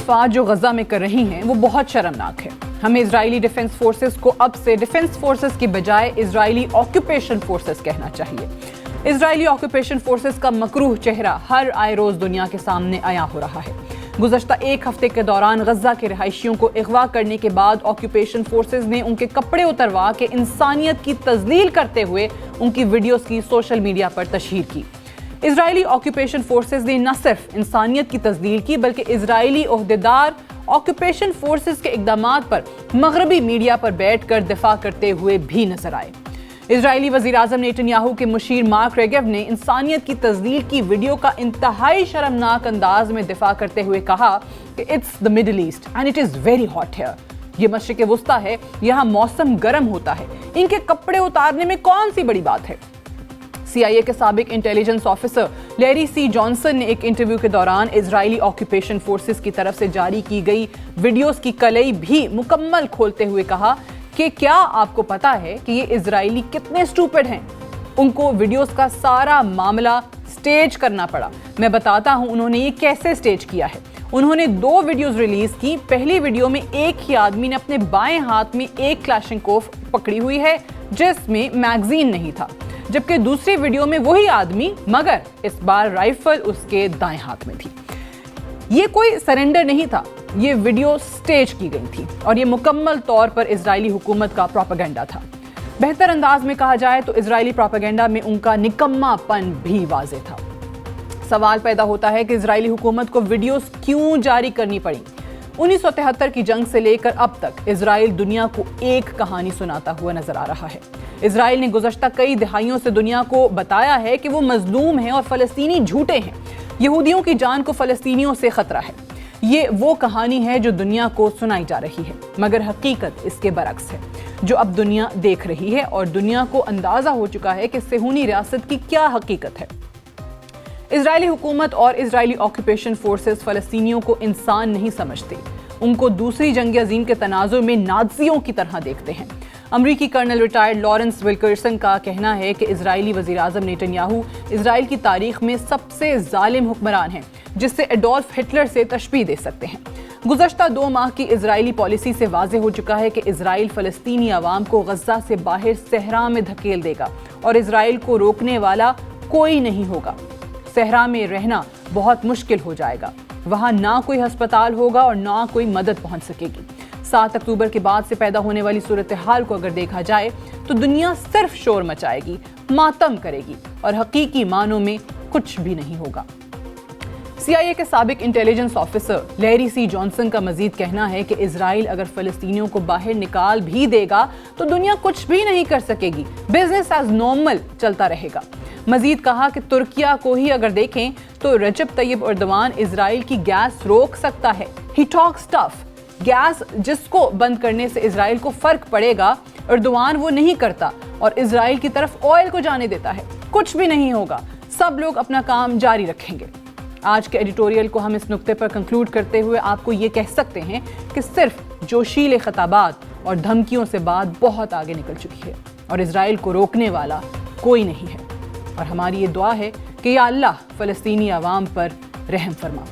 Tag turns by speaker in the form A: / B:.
A: دفاع جو غزہ میں کر رہی ہیں وہ بہت شرمناک ہے. ہمیں اسرائیلی ڈیفنس فورسز کو اب سے ڈیفنس فورسز کی بجائے اسرائیلی آکوپیشن فورسز کہنا چاہیے. اسرائیلی آکوپیشن فورسز کا مکروہ چہرہ ہر آئے روز دنیا کے سامنے عیاں ہو رہا ہے. گزشتہ ایک ہفتے کے دوران غزہ کے رہائشیوں کو اغوا کرنے کے بعد آکوپیشن فورسز نے ان کے کپڑے اتروا کے انسانیت کی تذلیل کرتے ہوئے ان کی ویڈیوز کی سوشل میڈیا پر تشہیر کی. اسرائیلی آکوپیشن فورسز نے نہ صرف انسانیت کی تذلیل کی بلکہ اسرائیلی عہدیدار آکوپیشن فورسز کے اقدامات پر مغربی میڈیا پر بیٹھ کر دفاع کرتے ہوئے بھی نظر آئے. اسرائیلی وزیراعظم نیتن یاہو کے مشیر مارک ریگیو نے انسانیت کی تذلیل کی ویڈیو کا انتہائی شرمناک انداز میں دفاع کرتے ہوئے کہا کہ it's the middle east and it is very hot here. یہ مشرق وسطیٰ ہے، یہاں موسم گرم ہوتا ہے، ان کے کپڑے اتارنے میں کون سی بڑی بات ہے. CIA کے سابق انٹیلیجنس آفیسر لیری سی جانسن نے ایک انٹرویو کے دوران اسرائیلی آکوپیشن فورسز کی طرف سے جاری کی گئی ویڈیوز کی کلئی بھی مکمل کھولتے ہوئے کہا کہ کیا آپ کو پتا ہے کہ یہ اسرائیلی کتنے اسٹوپڈ ہیں. ان کو ویڈیوز کا سارا معاملہ سٹیج کرنا پڑا. میں بتاتا ہوں انہوں نے یہ کیسے سٹیج کیا ہے. انہوں نے 2 ویڈیوز ریلیز کی. پہلی ویڈیو میں ایک ہی آدمی نے اپنے بائیں ہاتھ میں ایک کلاشنکوف پکڑی ہوئی ہے جس میں میگزین نہیں تھا، جبکہ دوسری ویڈیو میں وہی آدمی مگر اس بار رائفل اس کے دائیں ہاتھ میں تھی. یہ کوئی سرنڈر نہیں تھا، یہ ویڈیو سٹیج کی گئی تھی اور یہ مکمل طور پر اسرائیلی حکومت کا پروپیگنڈا تھا. بہتر انداز میں کہا جائے تو اسرائیلی پروپیگنڈا میں ان کا نکما پن بھی واضح تھا. سوال پیدا ہوتا ہے کہ اسرائیلی حکومت کو ویڈیوز کیوں جاری کرنی پڑی. 1973 کی جنگ سے لے کر اب تک اسرائیل دنیا کو ایک کہانی سناتا ہوا نظر آ رہا ہے. اسرائیل نے گزشتہ کئی دہائیوں سے دنیا کو بتایا ہے کہ وہ مظلوم ہیں اور فلسطینی جھوٹے ہیں. یہودیوں کی جان کو فلسطینیوں سے خطرہ ہے. یہ وہ کہانی ہے جو دنیا کو سنائی جا رہی ہے، مگر حقیقت اس کے برعکس ہے جو اب دنیا دیکھ رہی ہے اور دنیا کو اندازہ ہو چکا ہے کہ صہیونی ریاست کی کیا حقیقت ہے. اسرائیلی حکومت اور اسرائیلی آکوپیشن فورسز فلسطینیوں کو انسان نہیں سمجھتے. ان کو دوسری جنگ عظیم کے تناظر میں نازیوں کی طرح دیکھتے ہیں. امریکی کرنل ریٹائرڈ لارنس ولکرسن کا کہنا ہے کہ اسرائیلی وزیراعظم نیتن یاہو اسرائیل کی تاریخ میں سب سے ظالم حکمران ہیں جس سے ایڈولف ہٹلر سے تشبیہ دے سکتے ہیں. گزشتہ 2 ماہ کی اسرائیلی پالیسی سے واضح ہو چکا ہے کہ اسرائیل فلسطینی عوام کو غزہ سے باہر صحرا میں دھکیل دے گا اور اسرائیل کو روکنے والا کوئی نہیں ہوگا. صحرا میں رہنا بہت مشکل ہو جائے گا. وہاں نہ کوئی ہسپتال ہوگا اور نہ کوئی مدد پہنچ سکے گی. 7 اکتوبر کے بعد سے پیدا ہونے والی صورتحال کو اگر دیکھا جائے تو دنیا صرف شور مچائے گی، ماتم کرے گی اور حقیقی معنوں میں کچھ بھی نہیں ہوگا. CIA کے سابق انٹیلیجنس آفیسر لیری سی جانسن کا مزید کہنا ہے کہ اسرائیل اگر فلسطینیوں کو باہر نکال بھی دے گا تو دنیا کچھ بھی نہیں کر سکے گی. بزنس ایز نارمل چلتا رہے گا. مزید کہا کہ ترکیہ کو ہی اگر دیکھیں تو رجب طیب ایردوان اسرائیل کی گیس روک سکتا ہے. ہی ٹاکس ٹف. گیس جس کو بند کرنے سے اسرائیل کو فرق پڑے گا، ایردوان وہ نہیں کرتا اور اسرائیل کی طرف آئل کو جانے دیتا ہے. کچھ بھی نہیں ہوگا، سب لوگ اپنا کام جاری رکھیں گے. آج کے ایڈیٹوریل کو ہم اس نقطے پر کنکلوڈ کرتے ہوئے آپ کو یہ کہہ سکتے ہیں کہ صرف جوشیلے خطابات اور دھمکیوں سے بات بہت آگے نکل چکی ہے اور اسرائیل کو روکنے والا کوئی نہیں ہے. اور ہماری یہ دعا ہے کہ یا اللہ فلسطینی عوام پر رحم فرما.